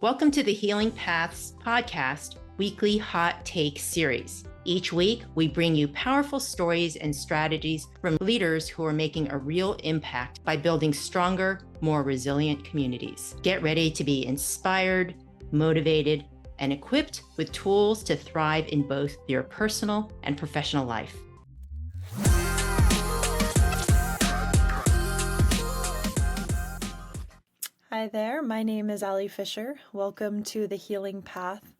Welcome to the Healing Paths podcast weekly hot take series. Each week, we bring you powerful stories and strategies from leaders who are making a real impact by building stronger, more resilient communities. Get ready to be inspired, motivated, and equipped with tools to thrive in both your personal and professional life. Hi there, my name is Allie Fisher. Welcome to the Healing Path.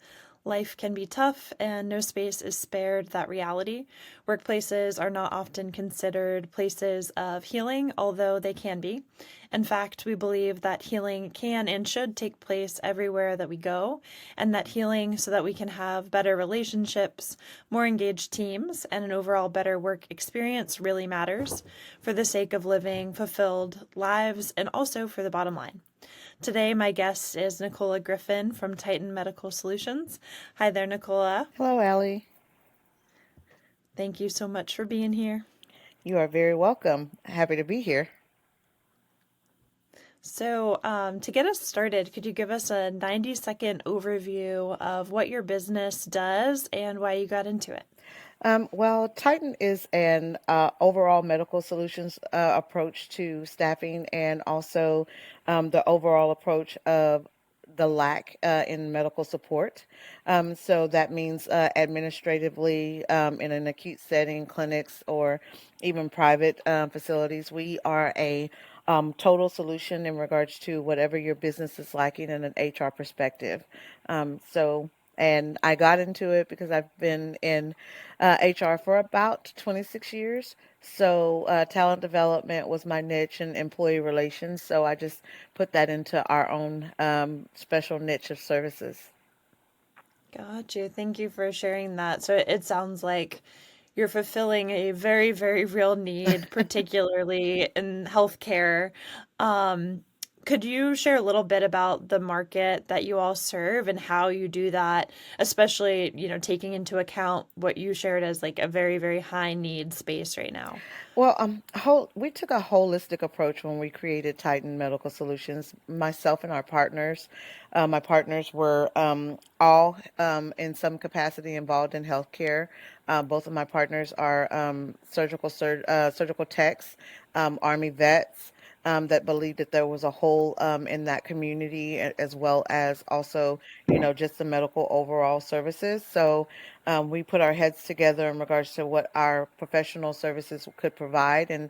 Life can be tough and no space is spared that reality. Workplaces are not often considered places of healing, although they can be. In fact, we believe that healing can and should take place everywhere that we go, and that healing so that we can have better relationships, more engaged teams, and an overall better work experience really matters for the sake of living fulfilled lives and also for the bottom line. Today, my guest is Nicola Griffin from Titan Medical Solutions. Hi there, Nicola. Hello, Allie. Thank you so much for being here. You are very welcome. Happy to be here. So, to get us started, could you give us a 90-second overview of what your business does and why you got into it? Well, Titan is an overall medical solutions approach to staffing and also the overall approach of the lack in medical support. So that means administratively in an acute setting, clinics, or even private facilities. We are a total solution in regards to whatever your business is lacking in an HR perspective. And I got into it because I've been in HR for about 26 years. So talent development was my niche and employee relations. So I just put that into our own special niche of services. Got you. Thank you for sharing that. So it sounds like you're fulfilling a very, very real need, particularly in healthcare. Um, could you share a little bit about the market that you all serve and how you do that, especially, taking into account what you shared as like a very, very high need space right now? Well, we took a holistic approach when we created Titan Medical Solutions. Myself and our partners, my partners were all in some capacity involved in healthcare. Both of my partners are surgical techs, Army vets. That believed that there was a hole in that community, as well as also, just the medical overall services. So we put our heads together in regards to what our professional services could provide, and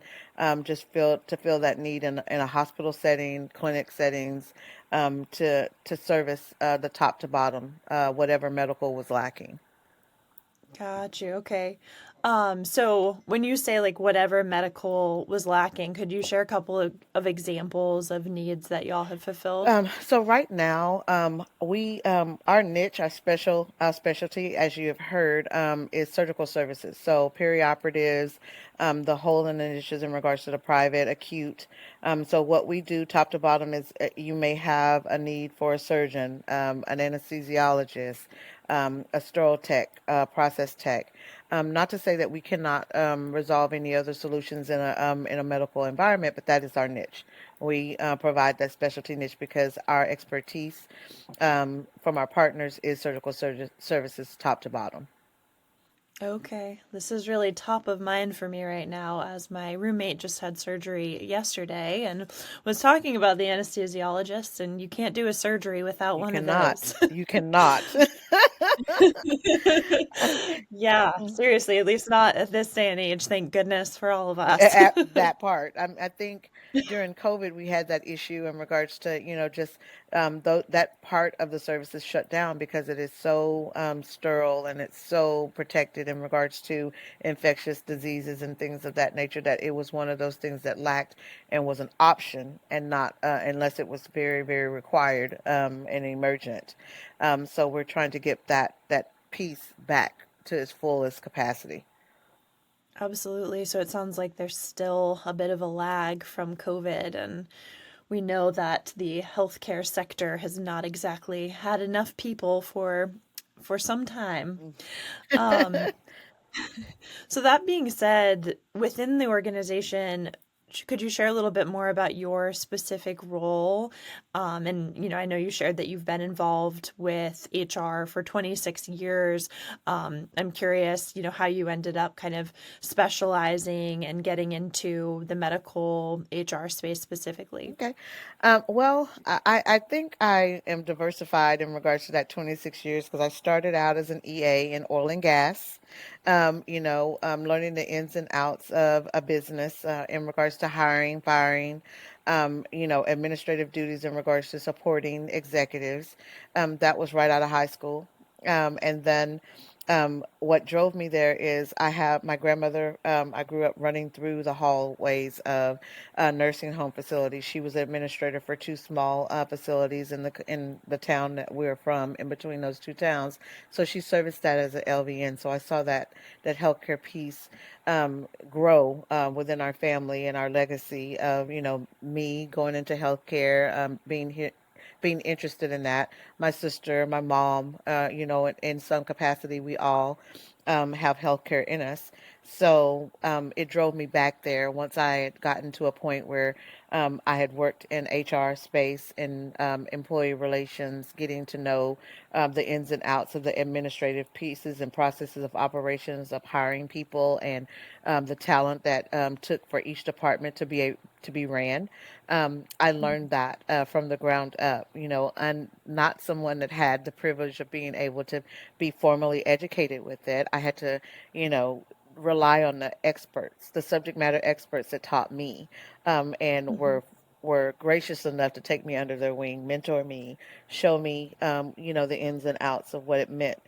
just fill that need in a hospital setting, clinic settings, to service the top to bottom, whatever medical was lacking. Got you. Okay. So when you say like whatever medical was lacking, could you share a couple of examples of needs that y'all have fulfilled? So right now, we our niche, our specialty, as you have heard, is surgical services. So perioperatives, the whole in the niches in regards to the private acute. So what we do, top to bottom, is you may have a need for a surgeon, an anesthesiologist, a sterile tech, process tech. Not to say that we cannot resolve any other solutions in a medical environment, but that is our niche. We provide that specialty niche because our expertise from our partners is services top to bottom. Okay, this is really top of mind for me right now as my roommate just had surgery yesterday and was talking about the anesthesiologist, and you can't do a surgery without You one of cannot. those. You cannot. Yeah, seriously, at least not at this day and age. Thank goodness for all of us. At that part. I think during COVID we had that issue in regards to just that part of the services shut down because it is so sterile and it's so protected in regards to infectious diseases and things of that nature, that it was one of those things that lacked and was an option and not unless it was very, very required and emergent. So we're trying to get that piece back to its fullest capacity. Absolutely. So it sounds like there's still a bit of a lag from COVID, and we know that the healthcare sector has not exactly had enough people for some time. Um, so that being said, within the organization, Could you share a little bit more about your specific role? And I know you shared that you've been involved with HR for 26 years. I'm curious, how you ended up kind of specializing and getting into the medical HR space specifically. Okay. Well, I think I am diversified in regards to that 26 years because I started out as an EA in oil and gas, learning the ins and outs of a business in regards to hiring, firing, administrative duties in regards to supporting executives. That was right out of high school. And then what drove me there is I have my grandmother. I grew up running through the hallways of nursing home facilities. She was administrator for two small facilities in the town that we're from, in between those two towns. So she serviced that as an LVN. So I saw that healthcare piece grow within our family and our legacy of me going into healthcare, being interested in that. My sister, my mom, in some capacity, we all have healthcare in us. So it drove me back there once I had gotten to a point where I had worked in HR space and employee relations, getting to know the ins and outs of the administrative pieces and processes of operations of hiring people and the talent that took for each department to be ran. I learned that from the ground up, and not someone that had the privilege of being able to be formally educated with it. I had to, you know, rely on the experts, the subject matter experts that taught me, and Mhm. were gracious enough to take me under their wing, mentor me, show me, the ins and outs of what it meant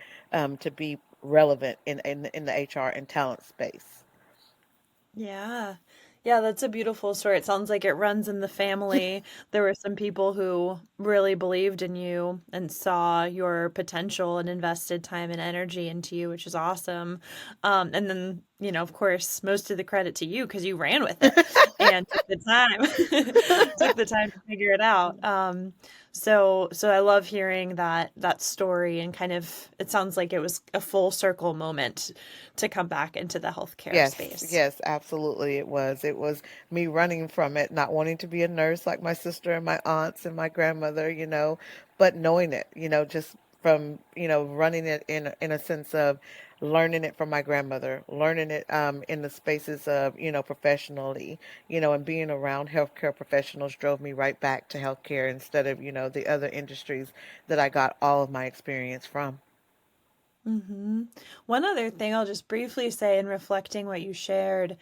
to be relevant in the HR and talent space. Yeah. Yeah, that's a beautiful story. It sounds like it runs in the family. There were some people who really believed in you and saw your potential and invested time and energy into you, which is awesome. And then, of course, most of the credit to you because you ran with it and took the time, took the time to figure it out. So I love hearing that story and kind of it sounds like it was a full circle moment to come back into the healthcare Yes, space. yes, absolutely it was. It was me running from it, not wanting to be a nurse like my sister and my aunts and my grandmother, but knowing it, just from, running it in a sense of learning it from my grandmother, learning it in the spaces of, professionally, and being around healthcare professionals drove me right back to healthcare instead of, the other industries that I got all of my experience from. hmm One other thing I'll just briefly say in reflecting what you shared,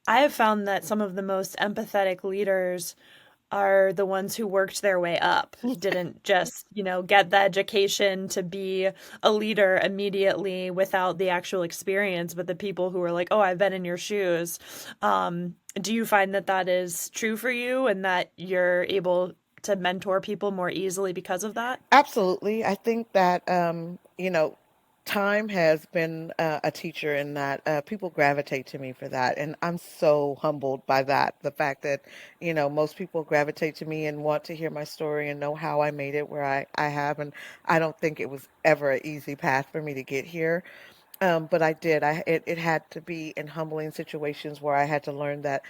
I have found that some of the most empathetic leaders are the ones who worked their way up, didn't just, get the education to be a leader immediately without the actual experience, but the people who are like, oh, I've been in your shoes. Do you find that that is true for you and that you're able to mentor people more easily because of that? Absolutely. I think that, time has been a teacher in that people gravitate to me for that. And I'm so humbled by that. The fact that, most people gravitate to me and want to hear my story and know how I made it where I have. And I don't think it was ever an easy path for me to get here. But I did. It had to be in humbling situations where I had to learn that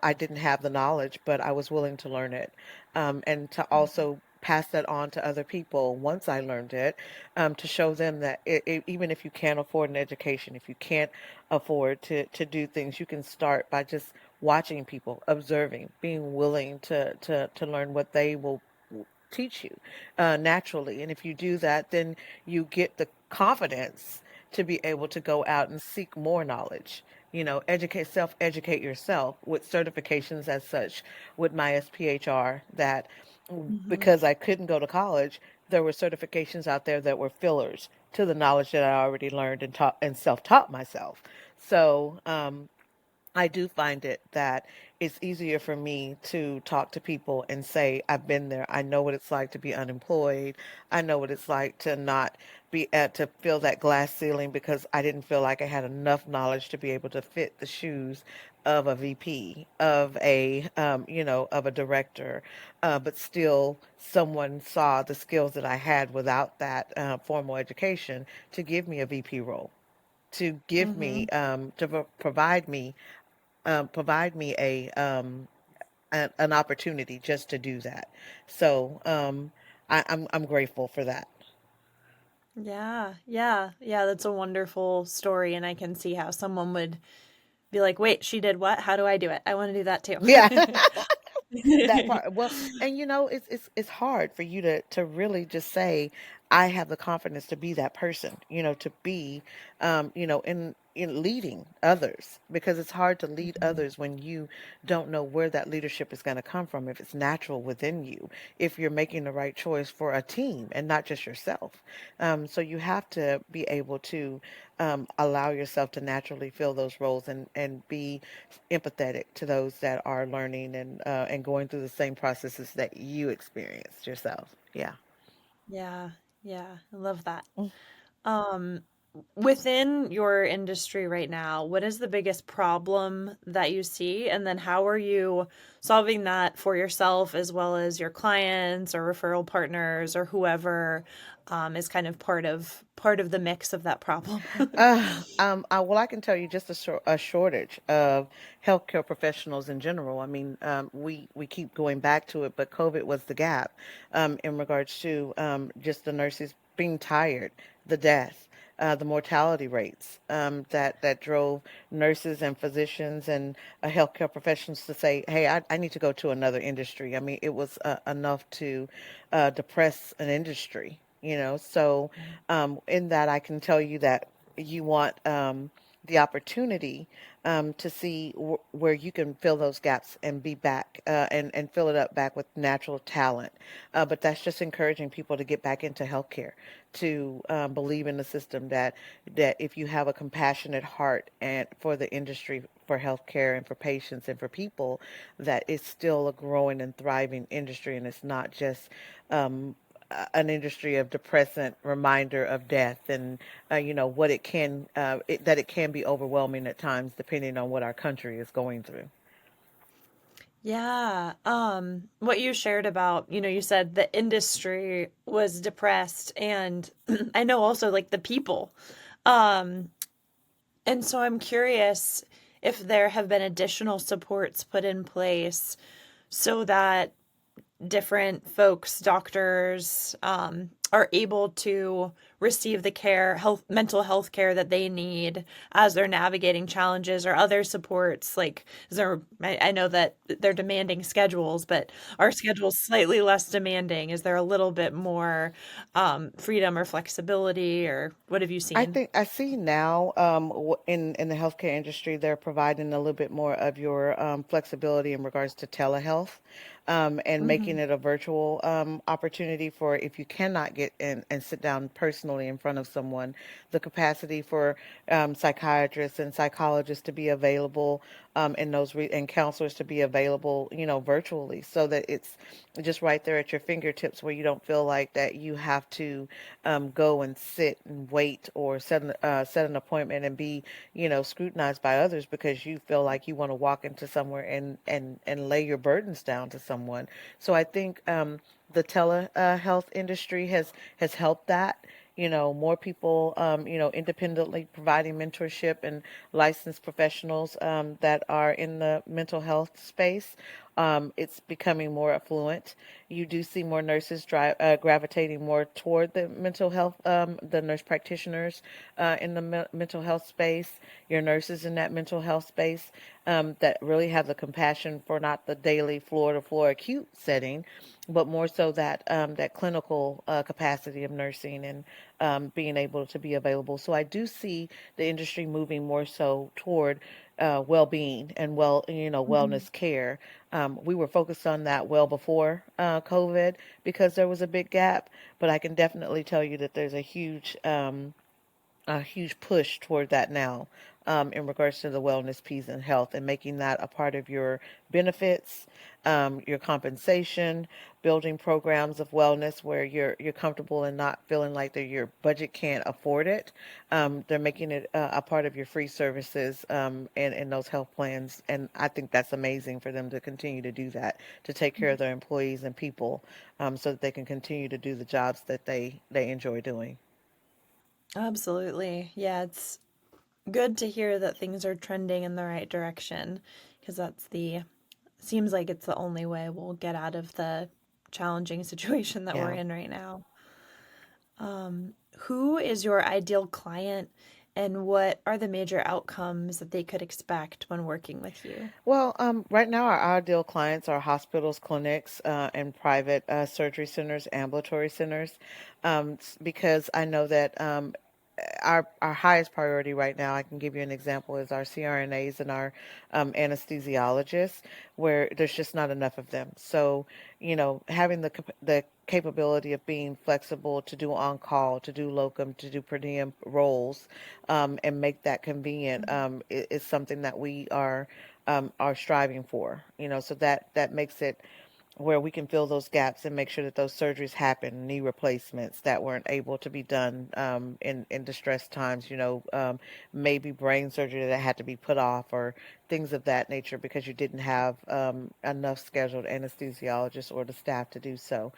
I didn't have the knowledge, but I was willing to learn it, and to also pass that on to other people once I learned it, to show them that even if you can't afford an education, if you can't afford to do things, you can start by just watching people, observing, being willing to learn what they will teach you naturally. And if you do that, then you get the confidence to be able to go out and seek more knowledge. Self-educate yourself with certifications as such with my SPHR that hmm because I couldn't go to college, there were certifications out there that were fillers to the knowledge that I already learned and taught and self-taught myself. So, I do find it that it's easier for me to talk to people and say, I've been there. I know what it's like to be unemployed. I know what it's like to not to feel that glass ceiling because I didn't feel like I had enough knowledge to be able to fit the shoes of a VP, of a director. But still, someone saw the skills that I had without that formal education to give me a VP role, to give me, hmm provide me provide me an opportunity just to do that. So I'm grateful for that. Yeah, yeah, yeah, that's a wonderful story, and I can see how someone would be like, "Wait, she did what? How do I do it? I want to do that too." Yeah. That part. Well, and it's hard for you to really just say, I have the confidence to be that person, to be, in leading others, because it's hard to lead others when you don't know where that leadership is going to come from, if it's natural within you, if you're making the right choice for a team and not just yourself. So you have to be able to allow yourself to naturally fill those roles and be empathetic to those that are learning and going through the same processes that you experienced yourself. Yeah. Yeah, yeah, I love that. Um, Within your industry right now, what is the biggest problem that you see? And then how are you solving that for yourself as well as your clients or referral partners or whoever is kind of part of the mix of that problem? Well, I can tell you just a shortage of healthcare professionals in general. I mean, we keep going back to it, but COVID was the gap in regards to just the nurses being tired, the death, the mortality rates that drove nurses and physicians and healthcare professionals to say, "Hey, I need to go to another industry." I mean, it was enough to depress an industry. So in that, I can tell you that you want the opportunity to see where you can fill those gaps and be back and fill it up back with natural talent. But that's just encouraging people to get back into healthcare, to believe in the system, that if you have a compassionate heart and for the industry, for healthcare and for patients and for people, that it's still a growing and thriving industry, and it's not just an industry of depressant reminder of death, and what that it can be overwhelming at times depending on what our country is going through. Yeah. What you shared about, you said the industry was depressed and I know also like the people. Um, and so I'm curious if there have been additional supports put in place so that different folks, doctors, are able to receive the mental health care that they need as they're navigating challenges or other supports. Like, I know that they're demanding schedules, but are schedules slightly less demanding? Is there a little bit more freedom or flexibility, or what have you I seen? think I see now in the healthcare industry, they're providing a little bit more of your flexibility in regards to telehealth, and making Hmm. it a virtual opportunity for, if you cannot get in and sit down personally in front of someone, the capacity for psychiatrists and psychologists to be available, and counselors to be available, virtually, so that it's just right there at your fingertips, where you don't feel like that you have to go and sit and wait, or set an appointment and be, scrutinized by others because you feel like you want to walk into somewhere and lay your burdens down to someone. So I think the telehealth industry has helped that. More people, independently providing mentorship, and licensed professionals that are in the mental health space. It's becoming more affluent. You do see more nurses gravitating more toward the mental health, the nurse practitioners in the mental health space, your nurses in that mental health space, that really have the compassion for not the daily floor to floor acute setting, but more so that clinical capacity of nursing, and being able to be available. So I do see the industry moving more so toward well-being and Hmm. wellness care. We were focused on that well before COVID, because there was a big gap, but I can definitely tell you that there's a huge push toward that now, in regards to the wellness piece and health, and making that a part of your benefits, your compensation, building programs of wellness where you're comfortable and not feeling like that your budget can't afford it. They're making it a part of your free services, in those health plans, and I think that's amazing for them to continue to do that, to take care of their employees and people, so that they can continue to do the jobs that they enjoy doing. Absolutely. Yeah, Good to hear that things are trending in the right direction, because seems like it's the only way we'll get out of the challenging situation that we're Yeah. in right now. Who is your ideal client, and what are the major outcomes that they could expect when working with you? Well, right now our ideal clients are hospitals, clinics, and private surgery centers, ambulatory centers, because I know that our highest priority right now, I can give you an example, is our CRNAs and our anesthesiologists, where there's just not enough of them. So, having the capability of being flexible to do on call, to do locum, to do per diem roles, and make that convenient, is something that we are striving for. So that makes it where we can fill those gaps and make sure that those surgeries happen, knee replacements that weren't able to be done in distressed times, maybe brain surgery that had to be put off or things of that nature because you didn't have enough scheduled anesthesiologists or the staff to do so.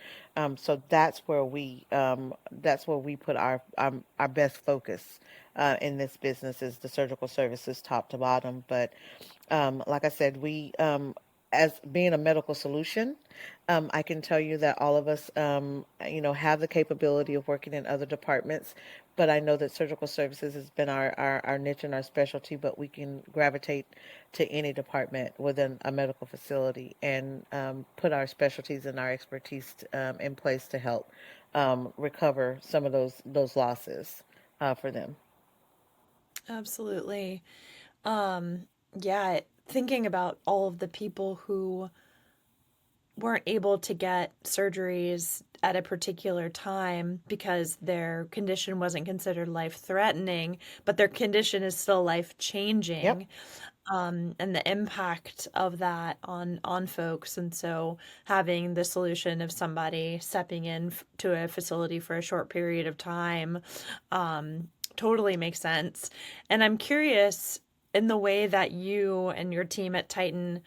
So that's where we put our best focus in this business is the surgical services top to bottom. But like I said, as being a medical solution, I can tell you that all of us, have the capability of working in other departments. But I know that surgical services has been our niche and our specialty, but we can gravitate to any department within a medical facility and put our specialties and our expertise in place to help recover some of those losses for them. Absolutely. Um, yeah, thinking about all of the people who weren't able to get surgeries at a particular time because their condition wasn't considered life threatening, but their condition is still life Yep. changing, and the impact of that on folks. And so having the solution of somebody stepping in to a facility for a short period of time totally makes sense. And I'm curious, in the way that you and your team at Titan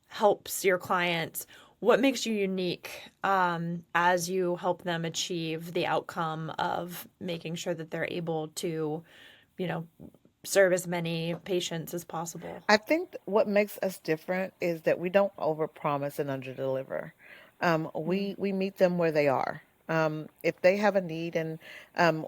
helps your clients, what makes you unique as you help them achieve the outcome of making sure that they're able to, you know, serve as many patients as possible? I think what makes us different is that we don't overpromise and underdeliver. Mm. We meet them where they are. If they have a need, and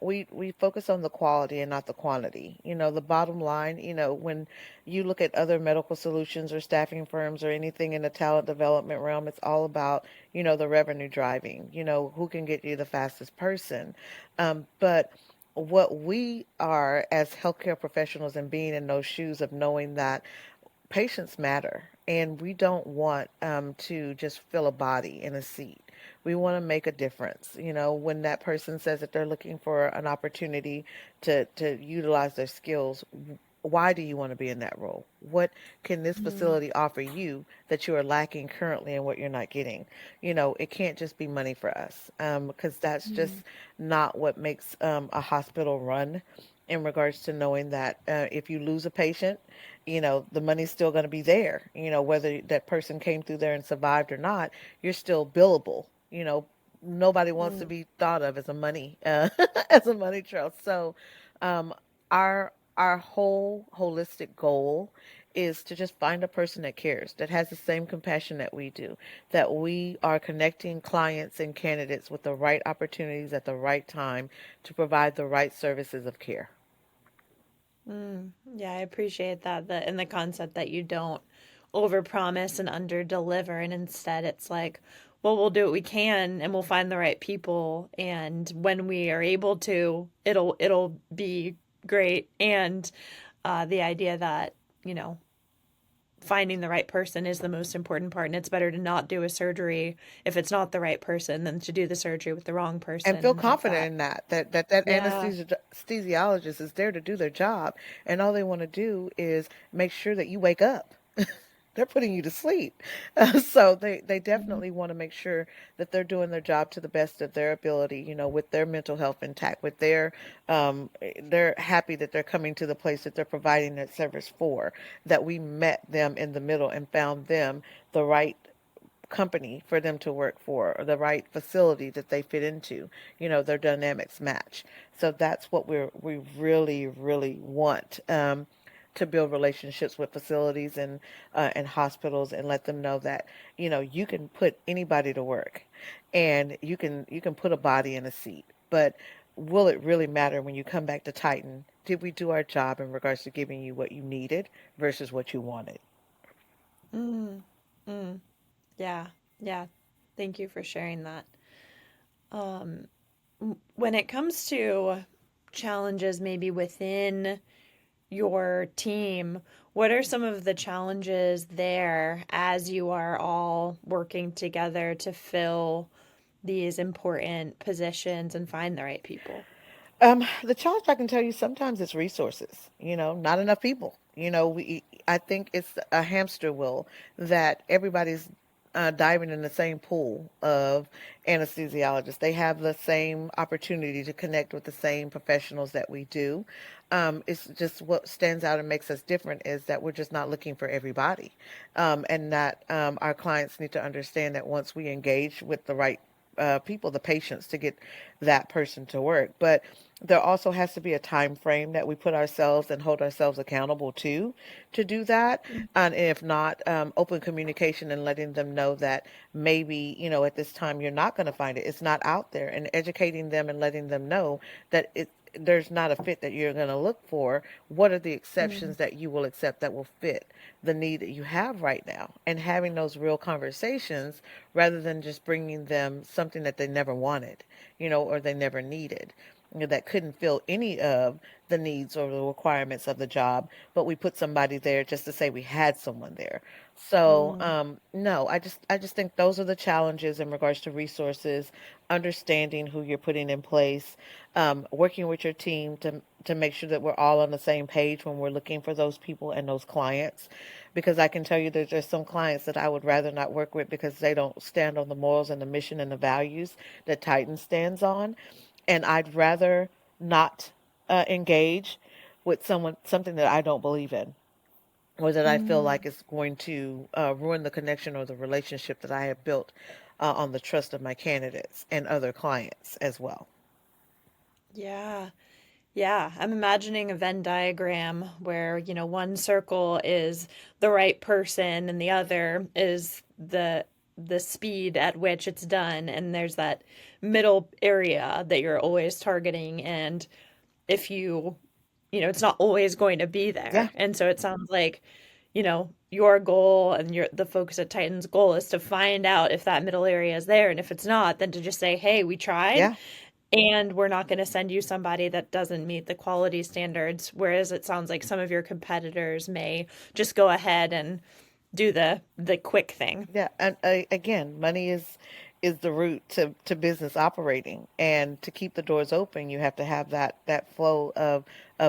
we focus on the quality and not the quantity. The bottom line. When you look at other medical solutions or staffing firms or anything in the talent development realm, it's all about the revenue driving. Who can get you the fastest person, but what we are as healthcare professionals and being in those shoes of knowing that patients matter and we don't want to just fill a body in a seat. We want to make a difference. When that person says that they're looking for an opportunity to utilize their skills, why do you want to be in that role? What can this Mm. facility offer you that you are lacking currently and what you're not getting? It can't just be money for us because that's just Mm. not what makes a hospital run in regards to knowing that if you lose a patient, the money's still going to be there. Whether that person came through there and survived or not, you're still billable. Nobody wants to Mm. be thought of as a money as a money trail. So, um, our whole holistic goal is to just find a person that cares, that has the same compassion that we do, that we are connecting clients and candidates with the right opportunities at the right time to provide the right services of care. Mm. Yeah, I appreciate that. And the concept that you don't overpromise and underdeliver, and instead it's like, well, we'll do what we can and we'll find the right people, and when we are able to, it'll be great. And the idea that, you know, finding the right person is the most important part, and it's better to not do a surgery if it's not the right person than to do the surgery with the wrong And person feel and have confident that. in that Yeah. anesthesiologist is there to do their job, and all they want to do is make sure that you wake up. They're putting you to sleep. So they Mhm. definitely want to make sure that they're doing their job to the best of their ability, with their mental health intact, with they're happy that they're coming to the place that they're providing that service for, that we met them in the middle and found them the right company for them to work for, or the right facility that they fit into. Their dynamics match. So that's what we really, really want. To build relationships with facilities and hospitals, and let them know that you can put anybody to work, and you can put a body in a seat, but will it really matter when you come back to Titan? Did we do our job in regards to giving you what you needed versus what you wanted? Mm, mm, yeah, yeah. Thank you for sharing that. Um, when it comes to challenges maybe within your team, what are some of the challenges there as you are all working together to fill these important positions and find the right people? The challenge, I can tell you, sometimes it's resources. Not enough people. I think it's a hamster wheel that everybody's diving in the same pool of anesthesiologists. They have the same opportunity to connect with the same professionals that we do. It's just what stands out and makes us different is that we're just not looking for everybody, and that our clients need to understand that once we engage with the right people, the patients, to get that person to work. But there also has to be a time frame that we put ourselves and hold ourselves accountable to do that. And if not, open communication and letting them know that maybe, at this time you're not going to find it. It's not out there, and educating them and letting them know that there's not a fit that you're going to look for. What are the Mm, exceptions that you will accept that will fit the need that you have right now? And having those real conversations rather than just bringing them something that they never wanted, or they never needed, that couldn't fill any of the needs or the requirements of the job, but we put somebody there just to say we had someone there. So, mm, no, I just think those are the challenges in regards to resources, understanding who you're putting in place, working with your team to make sure that we're all on the same page when we're looking for those people and those clients. Because I can tell you that there's some clients that I would rather not work with because they don't stand on the morals and the mission and the values that Titan stands on, and I'd rather not engage with something that I don't believe in, or that I feel mm. like is going to ruin the connection or the relationship that I have built on the trust of my candidates and other clients as well. Yeah. Yeah, I'm imagining a Venn diagram where, one circle is the right person and the other is the speed at which it's done, and there's that middle area that you're always targeting, and if it's not always going to be Yeah, there. And so it sounds like, your goal and the focus at Titan's goal is to find out if that middle area is there, and if it's not, then to just say, "Hey, we tried, yeah. and we're not going to send you somebody that doesn't meet the quality standards." Whereas it sounds like some of your competitors may just go ahead and do the quick thing. Yeah, and again, money is the root to business operating, and to keep the doors open, you have to have that flow of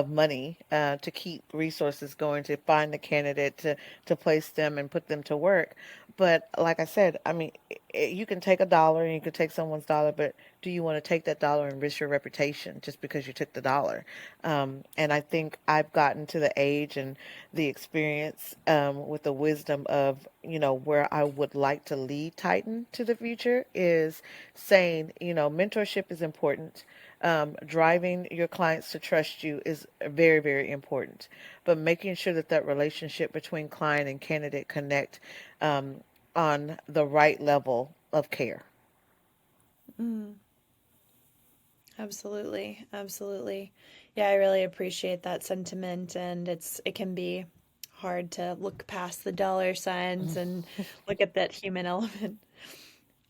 money to keep resources going, to find the candidate, to place them and put them to work. But like I said, I mean, you can take a dollar and you can take someone's dollar, but do you want to take that dollar and risk your reputation just because you took the dollar? And I think I've gotten to the age and the experience, with the wisdom of, where I would like to lead Titan to the future is saying, mentorship is important. Driving your clients to trust you is very, very important. But making sure that that relationship between client and candidate connect um, on the right level of care. Mm, absolutely, absolutely. Yeah, I really appreciate that sentiment, and it can be hard to look past the dollar signs and look at that human element.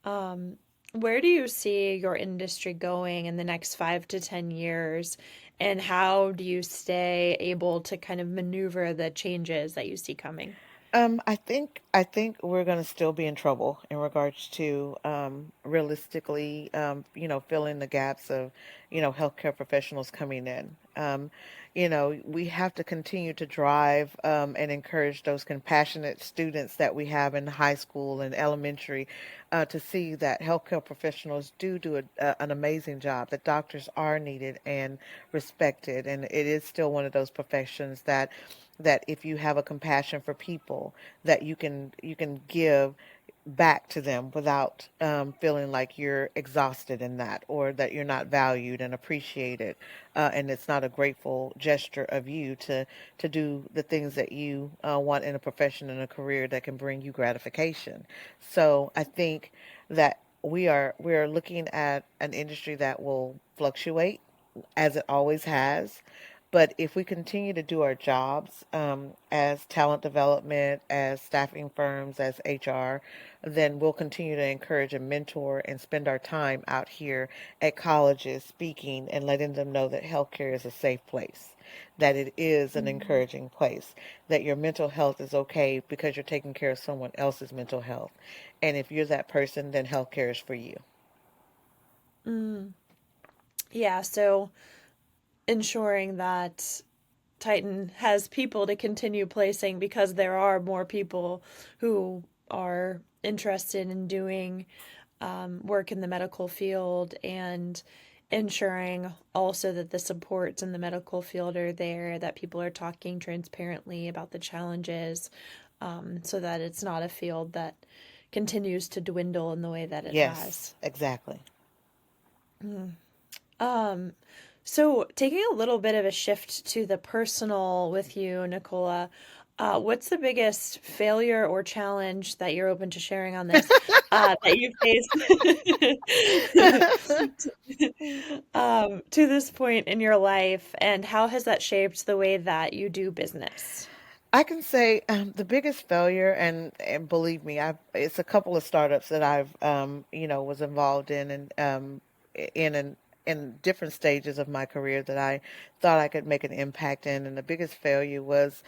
Um, where do you see your industry going in the next 5 to 10 years? And how do you stay able to kind of maneuver the changes that you see coming? I think we're going to still be in trouble in regards to realistically, filling the gaps of, healthcare professionals coming in. We have to continue to drive and encourage those compassionate students that we have in high school and elementary, to see that healthcare professionals do an amazing job, that doctors are needed and respected, and it is still one of those professions that if you have a compassion for people, that you can give back to them without feeling like you're exhausted in that, or that you're not valued and appreciated, and it's not a grateful gesture of you to do the things that you want in a profession and a career that can bring you gratification. So I think that we are looking at an industry that will fluctuate as it always has. But if we continue to do our jobs as talent development, as staffing firms, as HR, then we'll continue to encourage and mentor and spend our time out here at colleges speaking and letting them know that healthcare is a safe place, that it is an Mm. encouraging place, that your mental health is okay because you're taking care of someone else's mental health. And if you're that person, then healthcare is for you. Mm. Yeah, so ensuring that Titan has people to continue placing because there are more people who are interested in doing work in the medical field, and ensuring also that the supports in the medical field are there, that people are talking transparently about the challenges, so that it's not a field that continues to dwindle in the way that it has. Yes, exactly. Um, so taking a little bit of a shift to the personal with you, Nicola, what's the biggest failure or challenge that you're open to sharing on this, that you faced to this point in your life, and how has that shaped the way that you do business? I can say the biggest failure, and believe me, it's a couple of startups that I've was involved in, and in and in different stages of my career that I thought I could make an impact in. And the biggest failure was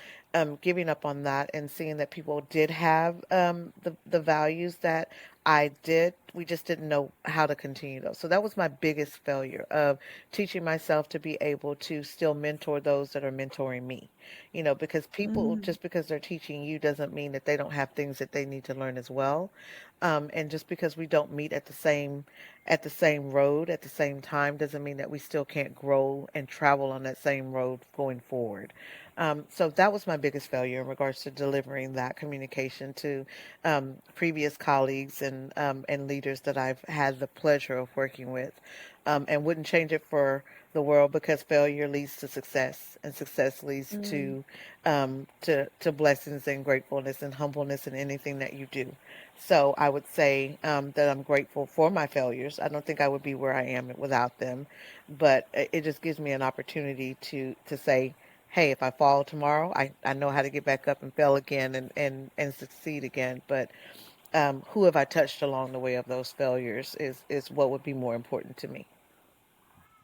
giving up on that and seeing that people did have the values that I did. We just didn't know how to continue those. So that was my biggest failure of teaching myself to be able to still mentor those that are mentoring me. Because people, Mm, just because they're teaching you doesn't mean that they don't have things that they need to learn as well. And just because we don't meet at the same road at the same time doesn't mean that we still can't grow and travel on that same road going forward. So that was my biggest failure in regards to delivering that communication to previous colleagues and leaders that I've had the pleasure of working with, and wouldn't change it for the world, because failure leads to success, and success leads mm, to blessings and gratefulness and humbleness in anything that you do. So I would say that I'm grateful for my failures. I don't think I would be where I am without them, but it just gives me an opportunity to say, hey, if I fall tomorrow, I know how to get back up and fail again and succeed again. But who have I touched along the way of those failures is what would be more important to me.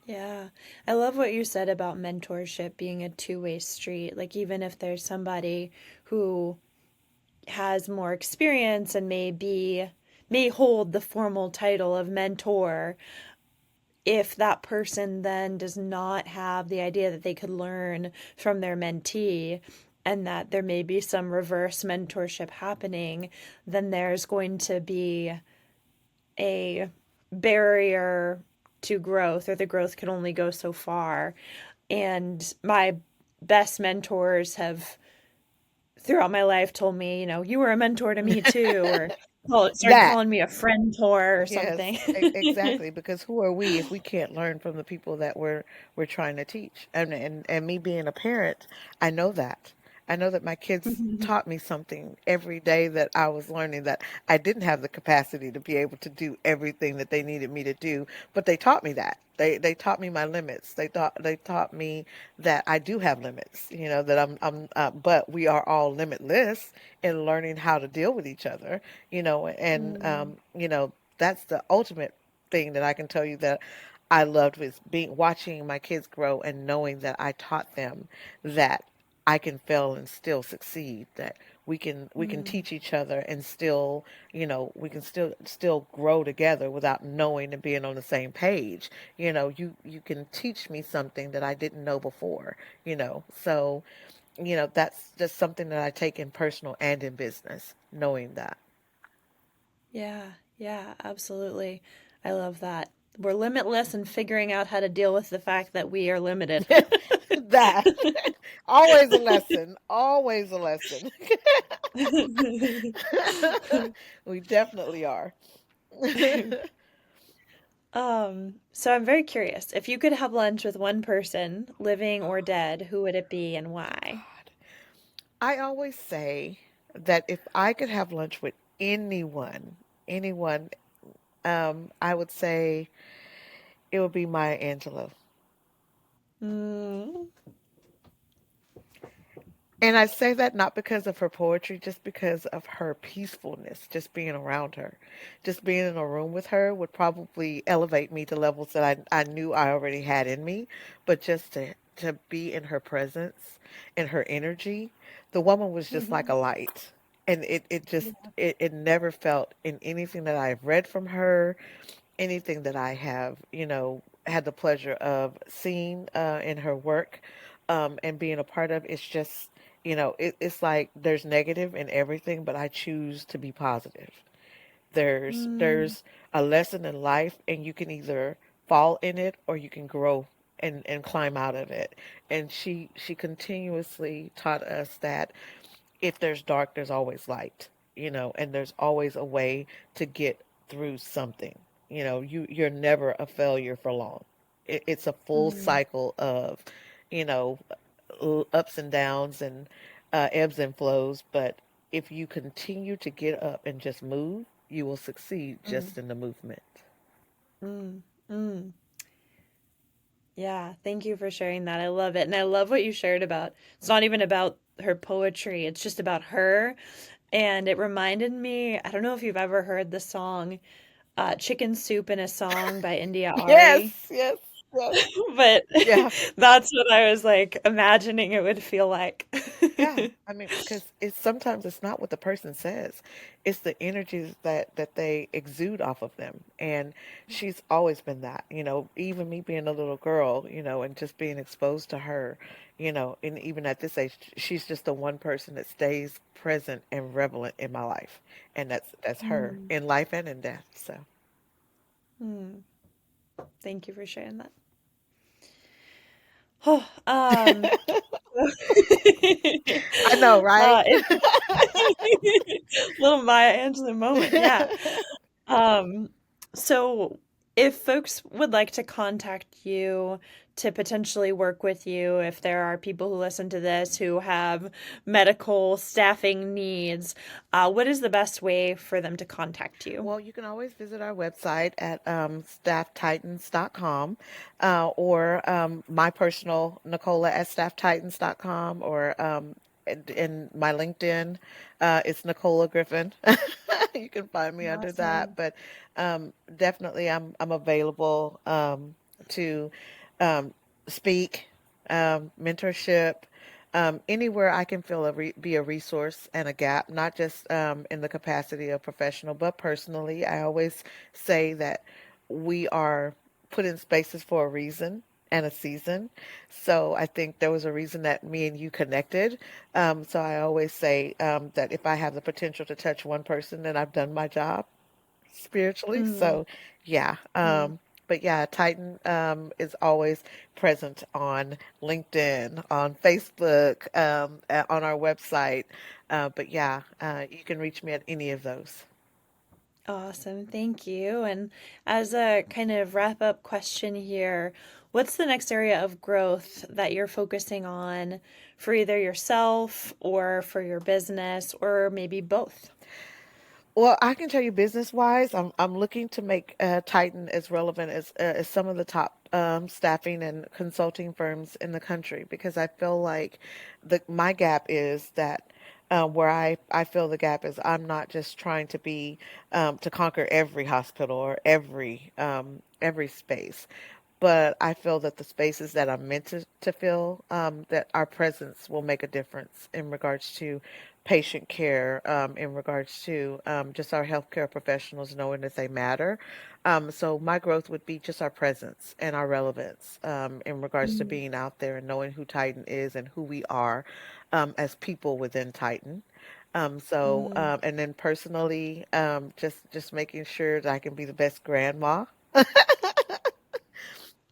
yeah. I love what you said about mentorship being a two-way street. Like, even if there's somebody who has more experience and may hold the formal title of mentor, if that person then does not have the idea that they could learn from their mentee, and that there may be some reverse mentorship happening, then there's going to be a barrier to growth, or the growth can only go so far. And my best mentors have throughout my life told me, you were a mentor to me too, or started That. calling me a friend-tor or Yes, something. exactly. Because who are we if we can't learn from the people that we're trying to teach? And me being a parent, I know that. I know that my kids taught me something every day that I was learning, that I didn't have the capacity to be able to do everything that they needed me to do, but they taught me that. They taught me my limits. They taught me that I do have limits. That but we are all limitless in learning how to deal with each other. And Mm, that's the ultimate thing that I can tell you that I loved, was watching my kids grow and knowing that I taught them that I can fail and still succeed, that we can mm, teach each other and still, we can still grow together without knowing and being on the same page. You can teach me something that I didn't know before, so that's just something that I take in personal and in business, knowing that. yeah, yeah, absolutely. I love that. we're limitless and figuring out how to deal with the fact that we are limited. That always a lesson. Always a lesson. We definitely are. So I'm very curious. If you could have lunch with one person, living or dead, who would it be and why? God. I always say that if I could have lunch with anyone, I would say it would be Maya Angelou. Mm, And I say that not because of her poetry, just because of her peacefulness, just being around her. Just being in a room with her would probably elevate me to levels that I knew I already had in me. But just to be in her presence, in her energy, the woman was just like a mhm, light. And it just, yeah, it never felt in anything that I've read from her, anything that I have, had the pleasure of seeing in her work and being a part of. It's just, it's like there's negative in everything, but I choose to be positive. mm, There's a lesson in life, and you can either fall in it or you can grow and climb out of it. And she continuously taught us that if there's dark, there's always light, and there's always a way to get through something. You're never a failure for long. It's a full mm, cycle of, you know, ups and downs and ebbs and flows. But if you continue to get up and just move, you will succeed mm, just in the movement. mm, mm. Yeah, thank you for sharing that. I love it. And I love what you shared about it's not even about her poetry, it's just about her. And it reminded me, I don't know if you've ever heard the song Chicken Soup in a Song by India Yes, Ari. yes, yes. But Yeah. that's what I was like imagining it would feel like. Yeah, I mean, because it's sometimes it's not what the person says, it's the energies that they exude off of them. And she's always been that, even me being a little girl, and just being exposed to her, and even at this age, she's just the one person that stays present and relevant in my life, and that's her Mm, in life and in death. So, mm. Thank you for sharing that. Oh, um, I know, right? it's little Maya Angelou moment, yeah. Um, so if folks would like to contact you to potentially work with you, if there are people who listen to this who have medical staffing needs, what is the best way for them to contact you? Well, you can always visit our website at stafftitans.com or my personal Nicola at stafftitans.com or in my LinkedIn, it's Nicola Griffin. You can find me under that, Awesome. but definitely I'm available to um, speak, mentorship, anywhere I can feel be a resource and a gap, not just in the capacity of professional, but personally. I always say that we are put in spaces for a reason and a season. So I think there was a reason that me and you connected. So I always say that if I have the potential to touch one person, then I've done my job spiritually. Mm, So, yeah. mm, But yeah, Titan is always present on LinkedIn, on Facebook, on our website. But yeah, you can reach me at any of those. awesome. Thank you. And as a kind of wrap up question here, what's the next area of growth that you're focusing on for either yourself or for your business or maybe both? Well, I can tell you business wise, I'm looking to make Titan as relevant as some of the top staffing and consulting firms in the country because I feel like the my gap is that where I feel the gap is I'm not just trying to be to conquer every hospital or every space, but I feel that the spaces that I'm meant to fill, that our presence will make a difference in regards to patient care, in regards to just our healthcare professionals knowing that they matter. So my growth would be just our presence and our relevance in regards to Mm, being out there and knowing who Titan is and who we are as people within Titan. mm, And then personally, just making sure that I can be the best grandma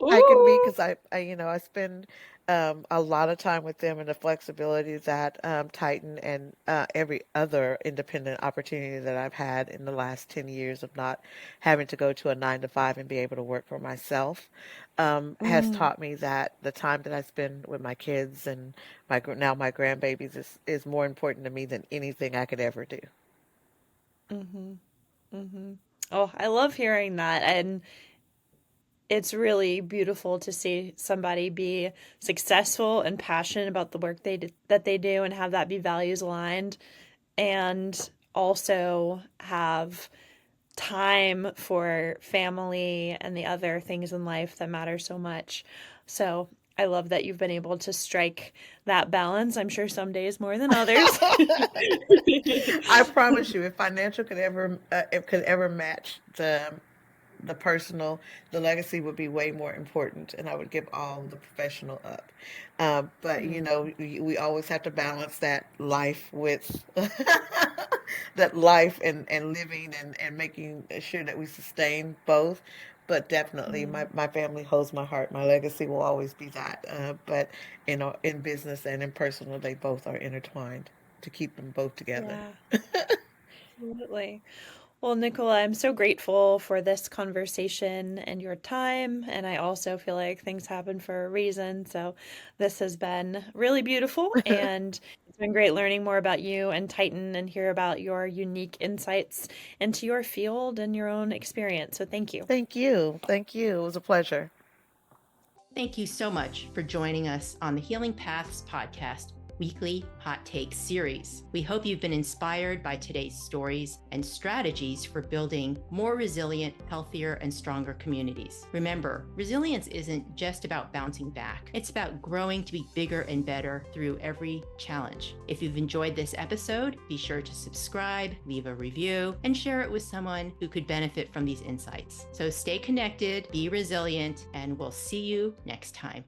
I can be Ooh. because I spend a lot of time with them and the flexibility that Titan and every other independent opportunity that I've had in the last 10 years of not having to go to a 9 to 5 and be able to work for myself has Mm, taught me that the time that I spend with my kids and now my grandbabies is more important to me than anything I could ever do. mm-hmm, mm-hmm. Oh, I love hearing that. And it's really beautiful to see somebody be successful and passionate about the work that they do and have that be values aligned and also have time for family and the other things in life that matter so much. So I love that you've been able to strike that balance. I'm sure some days more than others. I promise you, if financial could ever match the personal, the legacy would be way more important, and I would give all the professional up. But Mm, we always have to balance that life with that life and living and making sure that we sustain both. But definitely, mm. my family holds my heart. My legacy will always be that. But in business and in personal, they both are intertwined to keep them both together. Yeah, absolutely. Well, Nicola, I'm so grateful for this conversation and your time. And I also feel like things happen for a reason. So this has been really beautiful. And it's been great learning more about you and Titan and hear about your unique insights into your field and your own experience. So thank you. Thank you. Thank you. It was a pleasure. Thank you so much for joining us on the Healing Paths Podcast weekly hot take series. We hope you've been inspired by today's stories and strategies for building more resilient, healthier, and stronger communities. Remember, resilience isn't just about bouncing back. It's about growing to be bigger and better through every challenge. If you've enjoyed this episode, be sure to subscribe, leave a review, and share it with someone who could benefit from these insights. So stay connected, be resilient, and we'll see you next time.